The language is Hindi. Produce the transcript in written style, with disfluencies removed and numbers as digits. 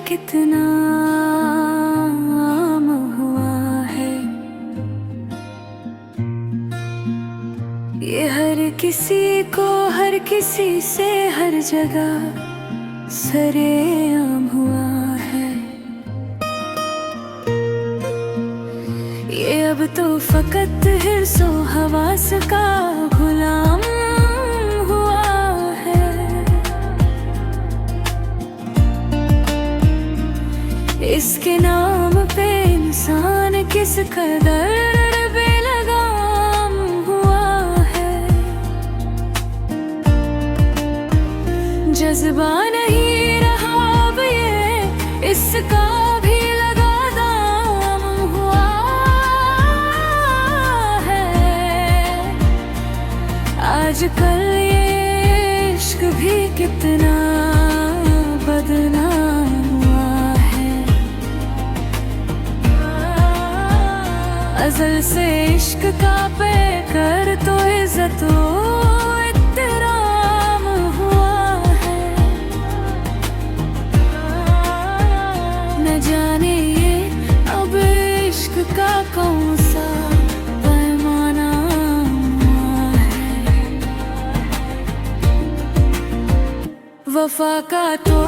कितना आम हुआ है। ये हर किसी को, हर किसी से, हर जगह सरेआम हुआ है। ये अब तो फकत हिर्सो हवास का गुलाम हुआ है। इसके नाम पे इंसान किस कदर बेलगाम हुआ है। जज्बा नहीं रहा अब ये, इसका भी लगा दाम हुआ है। आजकल ये इश्क भी कितना बदनाम हुआ है। अज़ल से इश्क का पैकर तो इज्जत इत्तेराम हुआ है। न जाने ये अब इश्क का कौन सा पैमाना हुआ है। वफा का तो